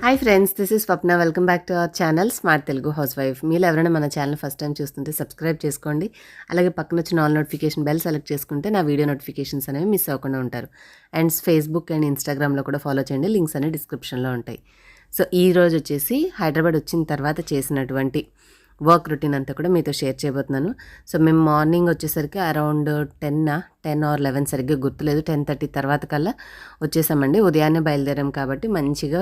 Hi friends, this is Swapna. Welcome back to our channel smart Telugu house wife. మీరు ఎవరైనా మన channel first time చూస్తుంటే subscribe చేసుకోండి. అలాగే పక్కన వచ్చిన ఆల్ నోటిఫికేషన్ బెల్ సెలెక్ట్ చేసుకుంటే నా వీడియో నోటిఫికేషన్స్ అనేవి మిస్ అవ్వకుండా ఉంటారు. అండ్ ఫేస్బుక్ అండ్ ఇన్స్టాగ్రామ్లో కూడా ఫాలో చేయండి, లింక్స్ అనేవి డిస్క్రిప్షన్లో ఉంటాయి. సో ఈ రోజు వచ్చేసి హైదరాబాద్ వచ్చిన తర్వాత చేసినటువంటి వర్క్ రొటీన్ అంతా కూడా మీతో షేర్ చేయబోతున్నాను. సో మేము మార్నింగ్ వచ్చేసరికి అరౌండ్ 10 or 11 సరిగ్గా గుర్తులేదు, 10:30 తర్వాత కల్లా వచ్చేసామండి. ఉదయాన్నే బయలుదేరాం కాబట్టి మంచిగా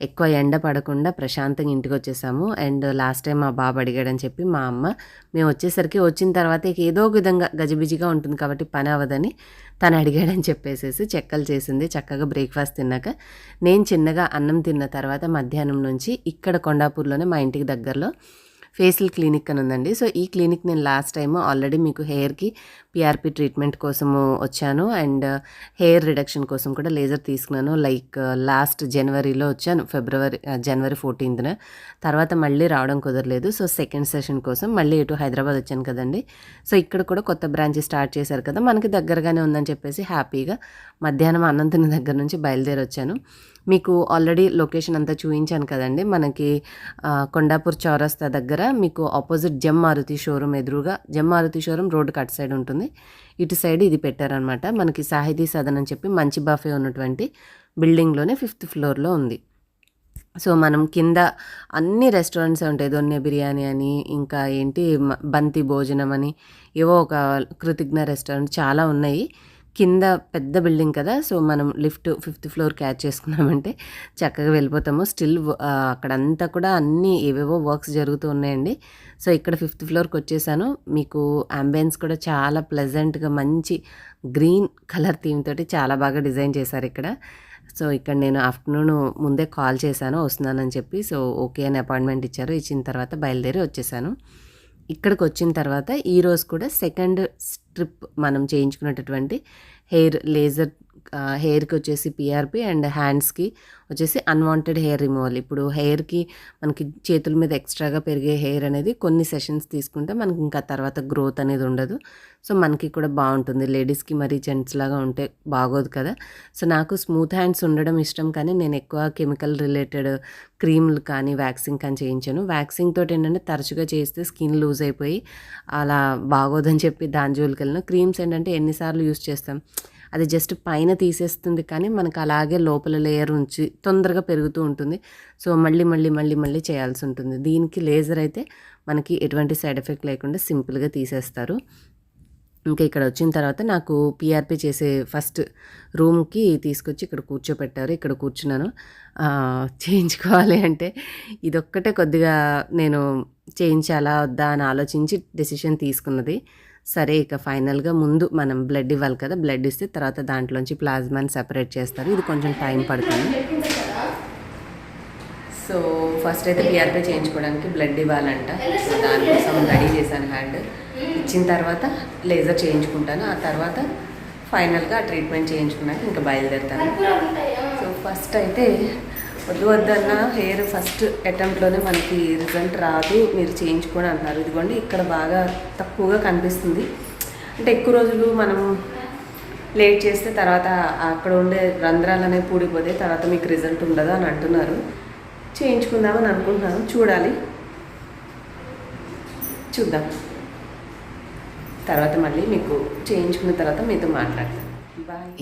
ఎక్కువ ఎండ పడకుండా ప్రశాంతంగా ఇంటికి వచ్చేసాము. అండ్ లాస్ట్ టైం మా బాబు అడిగాడని చెప్పి మా అమ్మ మేము వచ్చేసరికి వచ్చిన తర్వాత ఏదో ఒక విధంగా గజిబిజిగా ఉంటుంది కాబట్టి పని అవ్వదని తను అడిగాడని చెప్పేసేసి చెక్కలు చేసింది. చక్కగా బ్రేక్ఫాస్ట్ తిన్నాక నేను చిన్నగా అన్నం తిన్న తర్వాత మధ్యాహ్నం నుంచి ఇక్కడ కొండాపూర్లోనే మా ఇంటికి దగ్గరలో ఫేసిల్ క్లినిక్ అని ఉందండి. సో ఈ క్లినిక్ నేను లాస్ట్ టైం ఆల్రెడీ మీకు హెయిర్కి పిఆర్పి ట్రీట్మెంట్ కోసము వచ్చాను అండ్ హెయిర్ రిడక్షన్ కోసం కూడా లేజర్ తీసుకున్నాను. లైక్ లాస్ట్ జనవరిలో వచ్చాను, జనవరి 14th. తర్వాత మళ్ళీ రావడం కుదరలేదు. సో సెకండ్ సెషన్ కోసం మళ్ళీ ఇటు హైదరాబాద్ వచ్చాను కదండి. సో ఇక్కడ కూడా కొత్త బ్రాంచ్ స్టార్ట్ చేశారు కదా, మనకి దగ్గరగానే ఉందని చెప్పేసి హ్యాపీగా మధ్యాహ్నం అన్నం తిన్న దగ్గర నుంచి బయలుదేరి వచ్చాను. మీకు ఆల్రెడీ లొకేషన్ అంతా చూపించాను కదండి. మనకి కొండాపూర్ చౌరస్తా దగ్గర మీకు ఆపోజిట్ జెమ్ మారుతి షోరూమ్ ఎదురుగా, జెమ్ మారుతి షోరూమ్ రోడ్డుకి అటు సైడ్ ఉంటుంది, ఇటు సైడ్ ఇది పెట్టారనమాట. మనకి సాహితీ సదన్ అని చెప్పి మంచి బాఫే ఉన్నటువంటి బిల్డింగ్లోనే 5th ఫ్లోర్లో ఉంది. సో మనం కింద అన్ని రెస్టారెంట్స్ ఉంటాయి, దొన్నె బిర్యానీ అని, ఇంకా ఏంటి బంతి భోజనం అని, ఏవో ఒక కృతజ్ఞ రెస్టారెంట్ చాలా ఉన్నాయి. కింద పెద్ద బిల్డింగ్ కదా, సో మనం లిఫ్ట్ 5th ఫ్లోర్ క్యాచ్ చేసుకున్నామంటే చక్కగా వెళ్ళిపోతాము. స్టిల్ అక్కడంతా కూడా అన్నీ ఏవేవో వర్క్స్ జరుగుతూ ఉన్నాయండి. సో ఇక్కడ 5th ఫ్లోర్కి వచ్చేసాను. మీకు అంబియన్స్ కూడా చాలా ప్లెజెంట్గా మంచి గ్రీన్ కలర్ థీమ్ తోటి చాలా బాగా డిజైన్ చేశారు ఇక్కడ. సో ఇక్కడ నేను ఆఫ్టర్నూన్ ముందే కాల్ చేశాను వస్తున్నానని చెప్పి. సో ఓకే అని అపాయింట్మెంట్ ఇచ్చారు. ఇచ్చిన తర్వాత బయలుదేరి వచ్చేసాను. ఇక్కడికి వచ్చిన తర్వాత ఈరోజు కూడా సెకండ్ స్ట్రిప్ మనం చేయించుకున్నటువంటి హెయిర్ లేజర్, హెయిర్కి వచ్చేసి పిఆర్పి అండ్ హ్యాండ్స్కి వచ్చేసి అన్వాంటెడ్ హెయిర్ రిమూవల్. ఇప్పుడు హెయిర్కి మనకి చేతుల మీద ఎక్స్ట్రాగా పెరిగే హెయిర్ అనేది కొన్ని సెషన్స్ తీసుకుంటే మనకి ఇంకా తర్వాత గ్రోత్ అనేది ఉండదు. సో మనకి కూడా బాగుంటుంది. లేడీస్కి మరీ జెంట్స్ లాగా ఉంటే బాగోదు కదా. సో నాకు స్మూత్ హ్యాండ్స్ ఉండడం ఇష్టం, కానీ నేను ఎక్కువ కెమికల్ రిలేటెడ్ క్రీమ్లు కానీ వ్యాక్సింగ్ కానీ చేయించాను. వ్యాక్సింగ్ తోటి ఏంటంటే తరచుగా చేస్తే స్కిన్ లూజ్ అయిపోయి అలా బాగోదని చెప్పి దాని జోలికి వెళ్ళిన. క్రీమ్స్ ఏంటంటే ఎన్నిసార్లు యూస్ చేస్తాం, అది జస్ట్ పైన తీసేస్తుంది కానీ మనకు అలాగే లోపల లేయర్ ఉంచి తొందరగా పెరుగుతూ ఉంటుంది. సో మళ్ళీ చేయాల్సి ఉంటుంది. దీనికి లేజర్ అయితే మనకి ఎటువంటి సైడ్ ఎఫెక్ట్ లేకుండా సింపుల్గా తీసేస్తారు. ఇంకా ఇక్కడ వచ్చిన తర్వాత నాకు పిఆర్పి చేసే ఫస్ట్ రూమ్కి తీసుకొచ్చి ఇక్కడ కూర్చోపెట్టారు. ఇక్కడ కూర్చున్నాను. చేయించుకోవాలి అంటే ఇదొక్కటే కొద్దిగా నేను చేయించాలా వద్దా అని ఆలోచించి డెసిషన్ తీసుకున్నది. సరే ఇక ఫైనల్గా ముందు మనం బ్లడ్ ఇవ్వాలి కదా, బ్లడ్ ఇస్తే తర్వాత దాంట్లోంచి ప్లాస్మాని సెపరేట్ చేస్తారు. ఇది కొంచెం టైం పడుతుంది. సో ఫస్ట్ అయితే పిఆర్పి చేయించుకోవడానికి బ్లడ్ ఇవ్వాలంట. సో దానికోసం రెడీ చేశాను హ్యాండ్. ఇచ్చిన తర్వాత లేజర్ చేయించుకుంటాను. ఆ తర్వాత ఫైనల్గా ట్రీట్మెంట్ చేయించుకున్నాక ఇంకా బయలుదేరుతాను. సో ఫస్ట్ అయితే వద్దన్న హెయిర్ ఫస్ట్ అటెంప్ట్లోనే మనకి రిజల్ట్ రాదు, మీరు చేయించుకొని అంటున్నారు. ఇదిగోండి ఇక్కడ బాగా తక్కువగా కనిపిస్తుంది. అంటే ఎక్కువ రోజులు మనం లేట్ చేస్తే తర్వాత అక్కడ ఉండే రంధ్రాలు అనేవి పూడిపోతే తర్వాత మీకు రిజల్ట్ ఉండదు అని అంటున్నారు. చేయించుకుందామని అనుకుంటున్నాను, చూద్దాం. తర్వాత మళ్ళీ మీకు చేయించుకున్న తర్వాత మీతో మాట్లాడతాను.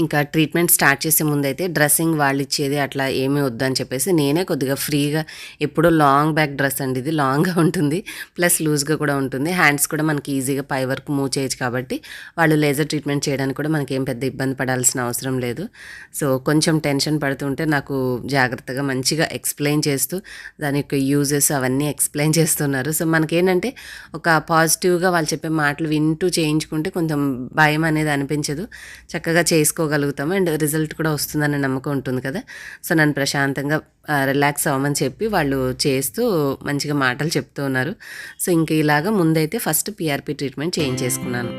ఇంకా ట్రీట్మెంట్ స్టార్ట్ చేసే ముందైతే డ్రెస్సింగ్ వాళ్ళు ఇచ్చేది అట్లా ఏమీ వద్దని చెప్పేసి నేనే కొద్దిగా ఫ్రీగా, ఎప్పుడో లాంగ్ బ్యాక్ డ్రెస్ అండి ఇది, లాంగ్గా ఉంటుంది ప్లస్ లూజ్గా కూడా ఉంటుంది. హ్యాండ్స్ కూడా మనకి ఈజీగా పై వరకు మూవ్ చేయొచ్చు కాబట్టి వాళ్ళు లేజర్ ట్రీట్మెంట్ చేయడానికి కూడా మనకి ఏం పెద్ద ఇబ్బంది పడాల్సిన అవసరం లేదు. సో కొంచెం టెన్షన్ పడుతుంటే నాకు జాగ్రత్తగా మంచిగా ఎక్స్ప్లెయిన్ చేస్తూ దాని యొక్క యూజెస్ అవన్నీ ఎక్స్ప్లెయిన్ చేస్తున్నారు. సో మనకేంటంటే ఒక పాజిటివ్గా వాళ్ళు చెప్పే మాటలు వింటూ చేయించుకుంటే కొంచెం భయం అనేది అనిపించదు, చక్కగా చేసుకోగలుగుతాము అండ్ రిజల్ట్ కూడా వస్తుందనే నమ్మకం ఉంటుంది కదా. సో నన్ను ప్రశాంతంగా రిలాక్స్ అవ్వమని చెప్పి వాళ్ళు చేస్తూ మంచిగా మాటలు చెప్తూ ఉన్నారు. సో ఇంకా ఇలాగా ముందైతే ఫస్ట్ పిఆర్పి ట్రీట్మెంట్ చేయించేసుకున్నాను.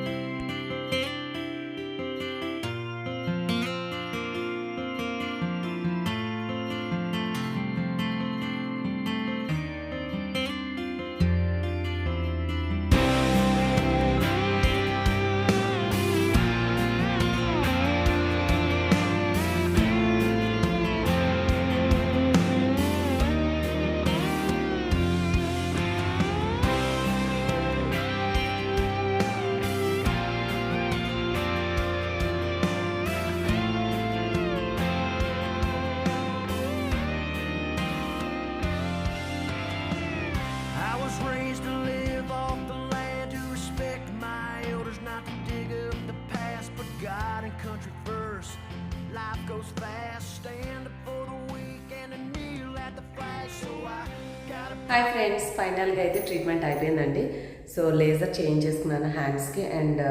goes fast, stand up for the week and a kneel at the flash. So I gotta. Hi friends, ఫైనల్గా అయితే ట్రీట్మెంట్ అయిపోయిందండి. సో లేజర్ చేంజ్ చేసుకున్నాను హ్యాండ్స్కి, అండ్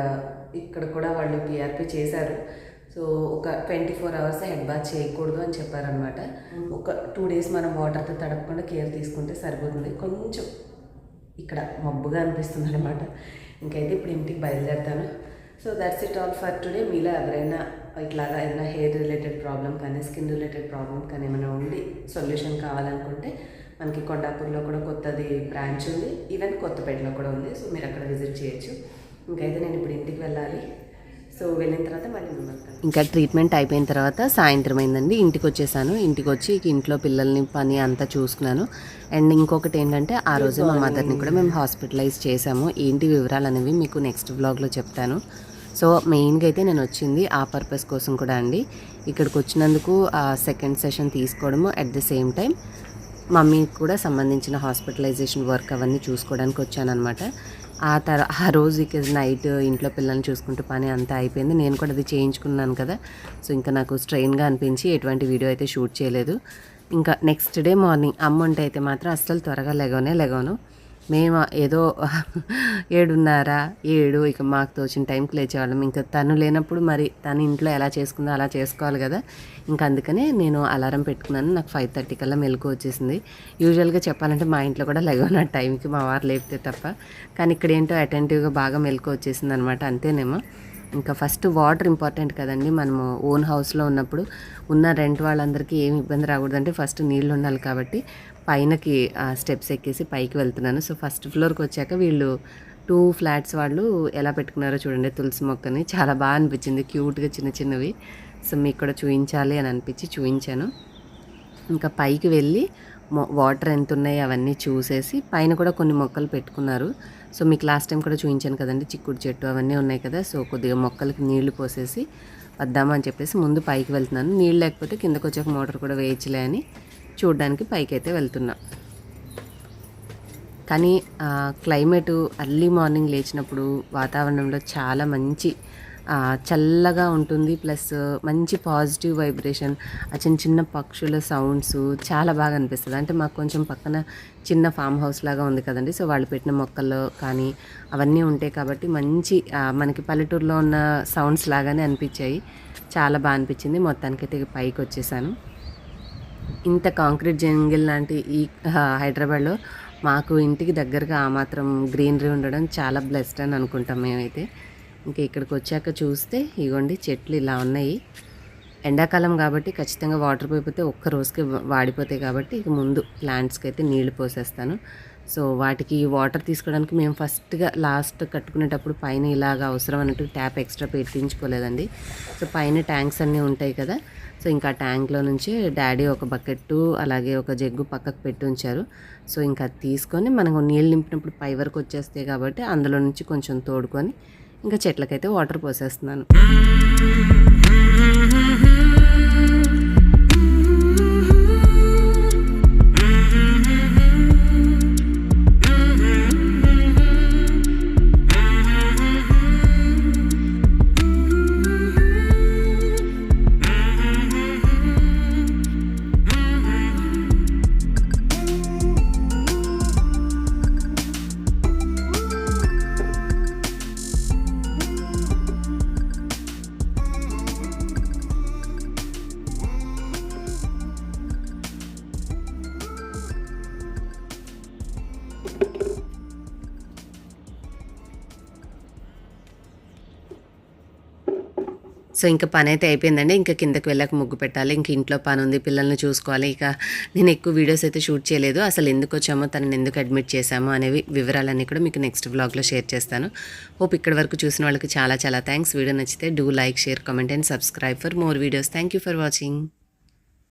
ఇక్కడ కూడా వాళ్ళు పిఆర్పి చేశారు. సో ఒక 24 hours హెడ్ బాత్ చేయకూడదు అని చెప్పారనమాట. ఒక 2 days మనం వాటర్తో తడపకుండా కేర్ తీసుకుంటే సరిపోతుంది. కొంచెం ఇక్కడ మబ్బుగా అనిపిస్తుంది అనమాట. ఇంకైతే ఇప్పుడు ఇంటికి బయలుదేరుతాను. So that's it all for today. మీలో ఎవరైనా ఇట్లాగా ఏదైనా హెయిర్ రిలేటెడ్ ప్రాబ్లం కానీ స్కిన్ రిలేటెడ్ ప్రాబ్లం కానీ ఏమైనా ఉండి సొల్యూషన్ కావాలనుకుంటే మనకి కొండాపూర్లో కూడా కొత్తది బ్రాంచ్ ఉంది, ఈవెన్ కొత్తపేటలో కూడా ఉంది. సో మీరు అక్కడ విజిట్ చేయొచ్చు. ఇంకైతే నేను ఇప్పుడు ఇంటికి వెళ్ళాలి. సో వెళ్ళిన తర్వాత మళ్ళీ మిమ్మల్ని ఇంకా ట్రీట్మెంట్ అయిపోయిన తర్వాత సాయంత్రం అయిందండి. ఇంటికి వచ్చేసాను. ఇంటికి వచ్చి ఇంట్లో పిల్లల్ని పని అంతా చూసుకున్నాను. అండ్ ఇంకొకటి ఏంటంటే ఆ రోజు మా మదర్ని కూడా మేము హాస్పిటలైజ్ చేసాము. ఏంటి వివరాలు అనేవి మీకు నెక్స్ట్ వ్లాగ్లో చెప్తాను. సో మెయిన్గా అయితే నేను వచ్చింది ఆ పర్పస్ కోసం కూడా అండి. ఇక్కడికి వచ్చినందుకు ఆ సెకండ్ సెషన్ తీసుకోవడము, అట్ ది సేమ్ టైం మమ్మీకి కూడా సంబంధించిన హాస్పిటలైజేషన్ వర్క్ అవన్నీ చూసుకోవడానికి వచ్చానమాట. ఆ రోజు ఇక నైట్ ఇంట్లో పిల్లల్ని చూసుకుంటూ పని అంతా అయిపోయింది. నేను కూడా అది చేయించుకున్నాను కదా. సో ఇంకా నాకు స్ట్రెయిన్గా అనిపించి ఎటువంటి వీడియో అయితే షూట్ చేయలేదు. ఇంకా నెక్స్ట్ డే మార్నింగ్ అమ్మ ఉంటే అయితే మాత్రం అస్సలు త్వరగా లెగవను. మేము ఏదో 7:30 ఇక మాకు తోచిన టైంకి లేచేవాళ్ళం. ఇంకా తను లేనప్పుడు మరి తను ఇంట్లో ఎలా చేసుకుందో అలా చేసుకోవాలి కదా. ఇంకా అందుకనే నేను అలారం పెట్టుకున్నాను. నాకు 5:30 కల్లా మెలకు వచ్చేసింది. యూజువల్గా చెప్పాలంటే మా ఇంట్లో కూడా లెగవన టైంకి మా వారు లేపితే తప్ప. కానీ ఇక్కడ ఏంటో అటెంటివ్గా బాగా మెలకు వచ్చేసింది అనమాట. అంతేనేమో. ఇంకా ఫస్ట్ వాటర్ ఇంపార్టెంట్ కదండి. మనము ఓన్ హౌస్లో ఉన్నప్పుడు ఉన్న రెంట్ వాళ్ళందరికీ ఏమి ఇబ్బంది రాకూడదంటే ఫస్ట్ నీళ్ళు ఉండాలి. కాబట్టి పైనకి స్టెప్స్ ఎక్కేసి పైకి వెళ్తున్నాను. సో ఫస్ట్ ఫ్లోర్కి వచ్చాక వీళ్ళు 2 flats వాళ్ళు ఎలా పెట్టుకున్నారో చూడండి తులసి మొక్కని. చాలా బాగా అనిపించింది, క్యూట్గా చిన్నవి. సో మీకు కూడా చూపించాలి అని అనిపించి చూపించాను. ఇంకా పైకి వెళ్ళి వాటర్ ఎంత ఉన్నాయి అవన్నీ చూసేసి పైన కూడా కొన్ని మొక్కలు పెట్టుకున్నారు. సో మీకు లాస్ట్ టైం కూడా చూపించాను కదండి, చిక్కుడు చెట్టు అవన్నీ ఉన్నాయి కదా. సో కొద్దిగా మొక్కలకి నీళ్లు పోసేసి వద్దామని చెప్పేసి ముందు పైకి వెళ్తున్నాను. నీళ్ళు లేకపోతే కిందకు వచ్చాక మోటార్ కూడా వేయించలే అని చూడడానికి పైకి అయితే వెళ్తున్నా. కానీ క్లైమేటు అర్లీ మార్నింగ్ లేచినప్పుడు వాతావరణంలో చాలా మంచి చల్లగా ఉంటుంది. ప్లస్ మంచి పాజిటివ్ వైబ్రేషన్, ఆ చిన్న పక్షుల సౌండ్స్ చాలా బాగా అనిపిస్తుంది. అంటే మాకు కొంచెం పక్కన చిన్న ఫామ్ హౌస్ లాగా ఉంది కదండి. సో వాళ్ళు పెట్టిన మొక్కలు కానీ అవన్నీ ఉంటాయి కాబట్టి మంచి మనకి పల్లెటూరులో ఉన్న సౌండ్స్ లాగానే అనిపించాయి. చాలా బాగా అనిపించింది. మొత్తానికైతే పైకి వచ్చేసాను. ఇంత కాంక్రీట్ జంగిల్ లాంటి ఈ హైదరాబాద్లో మాకు ఇంటికి దగ్గరగా ఆ మాత్రం గ్రీనరీ ఉండడం చాలా బ్లెస్డ్ అని అనుకుంటాం మేమైతే. ఇంకా ఇక్కడికి వచ్చాక చూస్తే ఇగోండి చెట్లు ఇలా ఉన్నాయి. ఎండాకాలం కాబట్టి ఖచ్చితంగా వాటర్ పోయిపోతే ఒక్క రోజుకి వాడిపోతాయి కాబట్టి ఇక ముందు ప్లాంట్స్కి అయితే నీళ్లు పోసేస్తాను. సో వాటికి వాటర్ తీసుకోవడానికి మేము ఫస్ట్గా లాస్ట్ కట్టుకునేటప్పుడు పైన ఇలాగ అవసరం అన్నట్టు ట్యాప్ ఎక్స్ట్రా పెట్టించుకోలేదండి. సో పైన ట్యాంక్స్ అన్నీ ఉంటాయి కదా. సో ఇంకా ట్యాంక్లో నుంచి డాడీ ఒక బకెట్టు అలాగే ఒక జగ్గు పక్కకు పెట్టి ఉంచారు. సో ఇంకా తీసుకొని మనం నీళ్ళు నింపినప్పుడు పై వరకు వచ్చేస్తాయి కాబట్టి అందులో నుంచి కొంచెం తోడుకొని ఇంకా చెట్లకైతే వాటర్ పోసేస్తున్నాను. సో ఇంకా పని అయితే అయిపోయిందండి. ఇంకా కిందకి వెళ్ళాక ముగ్గు పెట్టాలి. ఇంక ఇంట్లో పని ఉంది, పిల్లల్ని చూసుకోవాలి. ఇక నేను ఎక్కువ వీడియోస్ అయితే షూట్ చేయలేదు. అసలు ఎందుకు వచ్చామో, తనని ఎందుకు అడ్మిట్ చేశామో అనేవి వివరాలన్నీ కూడా మీకు నెక్స్ట్ వ్లాగ్లో షేర్ చేస్తాను. హోప్ ఇక్కడి వరకు చూసిన వాళ్ళకి చాలా థ్యాంక్స్. వీడియో నచ్చితే do like, share, comment and subscribe for more videos. Thank you for watching.